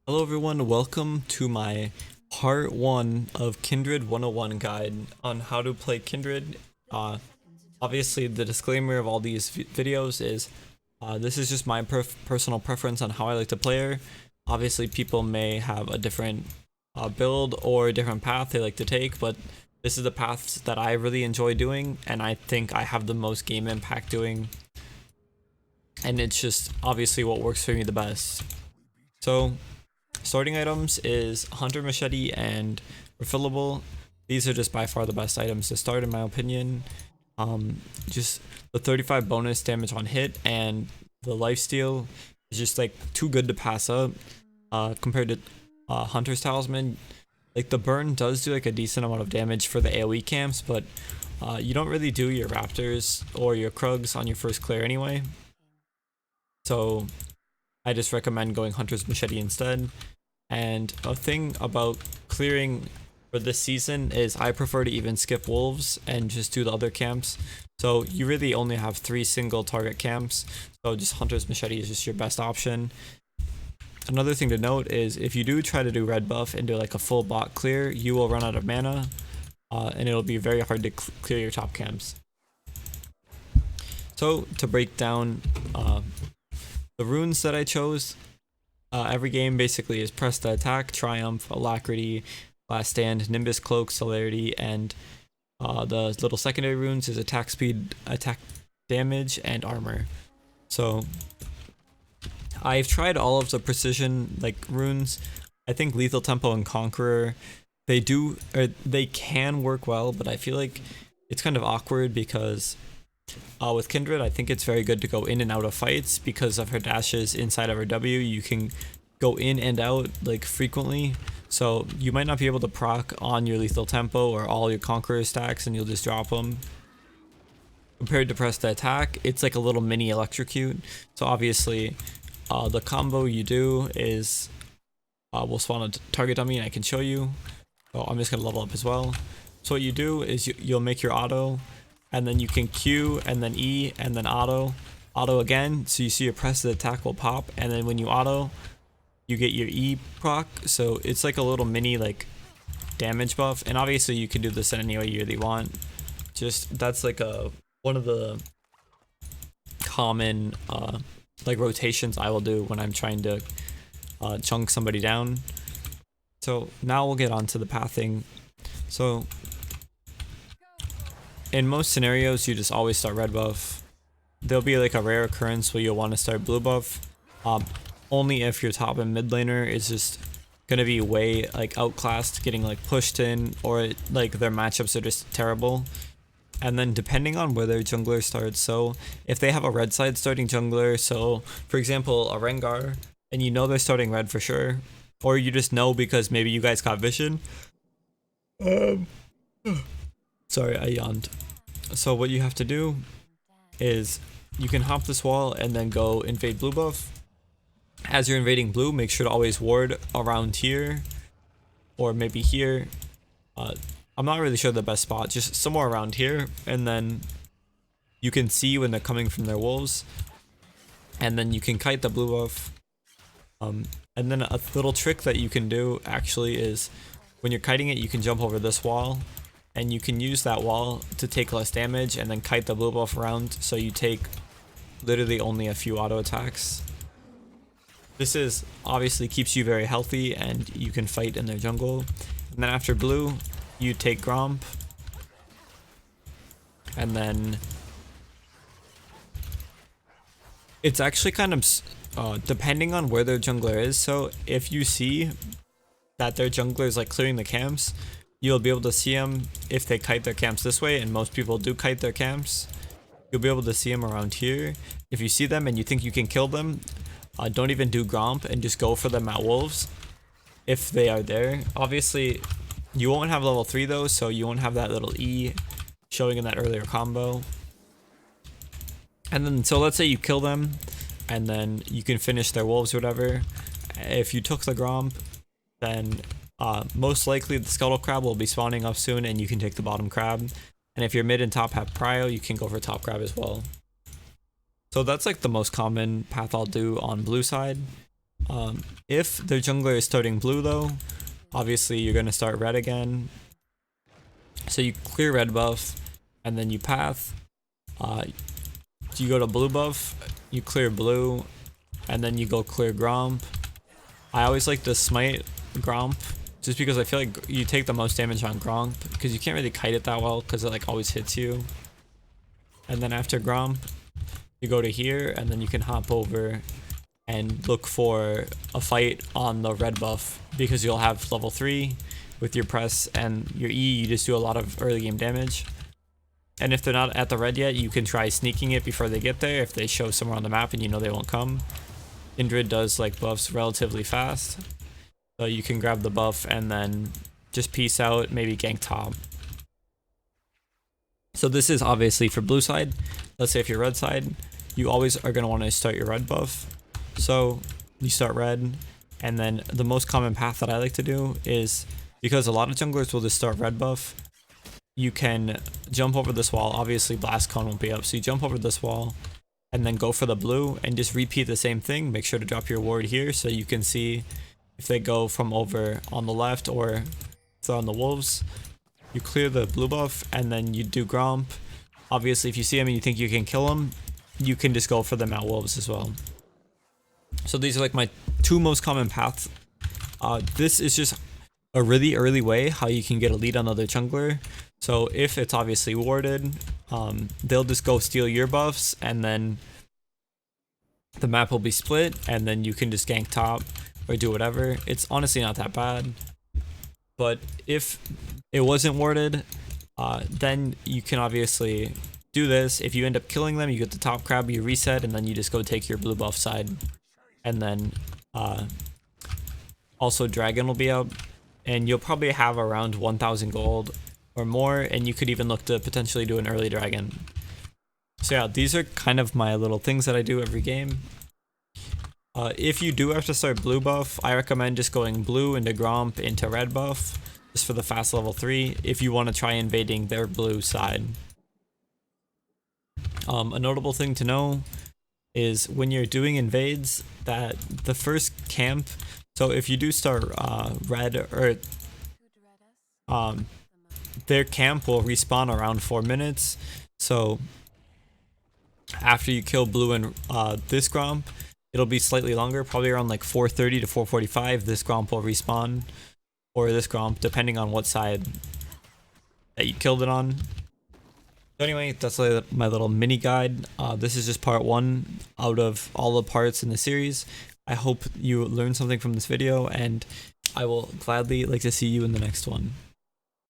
Hello everyone, welcome to my part 1 of Kindred 101 guide on how to play Kindred. Obviously the disclaimer of all these videos is this is just my personal preference on how I like to play her. Obviously people may have a different build or a different path they like to take, but this is the paths that I really enjoy doing and I think I have the most game impact doing, and it's just obviously what works for me the best. So starting items is Hunter Machete and Refillable. These are just by far the best items to start in my opinion. Just the 35 bonus damage on hit and the lifesteal is just like too good to pass up compared to Hunter's Talisman. Like the burn does do like a decent amount of damage for the AoE camps, but you don't really do your Raptors or your Krugs on your first clear anyway. So I just recommend going Hunter's Machete instead. And a thing about clearing for this season is I prefer to even skip wolves and just do the other camps. So you really only have 3 single target camps, so just Hunter's Machete is just your best option. Another thing to note is if you do try to do red buff and do like a full bot clear, you will run out of mana and it'll be very hard to clear your top camps. So to break down the runes that I chose, every game basically is Press to Attack, Triumph, Alacrity, Last Stand, Nimbus Cloak, Celerity, and the little secondary runes is Attack Speed, Attack Damage, and Armor. So I've tried all of the precision like runes. I think Lethal Tempo and Conqueror, they can work well, but I feel like it's kind of awkward because with Kindred, I think it's very good to go in and out of fights because of her dashes inside of her W. You can go in and out like frequently, so you might not be able to proc on your Lethal Tempo or all your Conqueror stacks and you'll just drop them. Compared to Press to Attack, it's like a little mini electrocute. So obviously the combo you do is we'll spawn a target dummy and I can show you. So I'm just gonna level up as well. So what you do is you'll make your auto, and then you can Q and then E and then auto again, so you see your Press to Attack will pop, and then when you auto you get your E proc, so it's like a little mini like damage buff. And obviously you can do this in any way you really want, just that's like one of the common like rotations I will do when I'm trying to chunk somebody down. So now we'll get on to the pathing. So in most scenarios, you just always start red buff. There'll be like a rare occurrence where you'll want to start blue buff. Only if your top and mid laner is just gonna be way like outclassed, getting like pushed in, or like their matchups are just terrible. And then depending on where their jungler starts, so if they have a red side starting jungler, so for example a Rengar, and you know they're starting red for sure, or you just know because maybe you guys got vision. Sorry, I yawned. So what you have to do is you can hop this wall and then go invade blue buff. As you're invading blue, make sure to always ward around here or maybe here. I'm not really sure the best spot, just somewhere around here, and then you can see when they're coming from their wolves, and then you can kite the blue buff. And then a little trick that you can do actually is when you're kiting it, you can jump over this wall and you can use that wall to take less damage and then kite the blue buff around, so you take literally only a few auto attacks. This is obviously keeps you very healthy and you can fight in their jungle. And then after blue, you take Gromp, and then it's actually kind of depending on where their jungler is. So if you see that their jungler is like clearing the camps, you'll be able to see them if they kite their camps this way, and most people do kite their camps. You'll be able to see them around here. If you see them and you think you can kill them, don't even do Gromp and just go for them at wolves if they are there. Obviously you won't have level 3 though, so you won't have that little E showing in that earlier combo. And then so let's say you kill them and then you can finish their wolves or whatever. If you took the Gromp, then most likely the Scuttle Crab will be spawning up soon and you can take the bottom crab. And if your mid and top have prio, you can go for top crab as well. So that's like the most common path I'll do on blue side. If their jungler is starting blue though, obviously you're going to start red again. So you clear red buff, and then you path. You go to blue buff, you clear blue, and then you go clear Gromp. I always like to smite Gromp, just because I feel like you take the most damage on Gromp, because you can't really kite it that well, because it like always hits you. And then after Gromp, you go to here, and then you can hop over and look for a fight on the red buff, because you'll have level 3 with your press and your E. You just do a lot of early game damage. And if they're not at the red yet, you can try sneaking it before they get there if they show somewhere on the map and you know they won't come. Kindred does like buffs relatively fast, so you can grab the buff and then just peace out, maybe gank top. So this is obviously for blue side. Let's say if you're red side, you always are going to want to start your red buff. So you start red, and then the most common path that I like to do is, because a lot of junglers will just start red buff, you can jump over this wall. Obviously blast cone won't be up, so you jump over this wall and then go for the blue and just repeat the same thing. Make sure to drop your ward here so you can see if they go from over on the left or if they're on the wolves. You clear the blue buff and then you do Gromp. Obviously if you see them and you think you can kill them, you can just go for them at wolves as well. So these are like my two most common paths. This is just a really early way how you can get a lead on the other jungler. So if it's obviously warded, they'll just go steal your buffs, and then the map will be split, and then you can just gank top or do whatever. It's honestly not that bad. But if it wasn't warded, then you can obviously do this. If you end up killing them, you get the top crab, you reset, and then you just go take your blue buff side. And then also dragon will be up, and you'll probably have around 1,000 gold or more, and you could even look to potentially do an early dragon. So yeah, these are kind of my little things that I do every game. If you do have to start blue buff, I recommend just going blue into Gromp into red buff, just for the fast level 3, if you want to try invading their blue side. A notable thing to know is when you're doing invades, that the first camp, so if you do start red, or their camp will respawn around 4 minutes. So after you kill blue and this Gromp, it'll be slightly longer, probably around like 4:30 to 4:45. This Gromp will respawn, or this Gromp, depending on what side that you killed it on. So anyway, that's like my little mini guide. This is just part 1 out of all the parts in the series. I hope you learned something from this video, and I will gladly like to see you in the next one.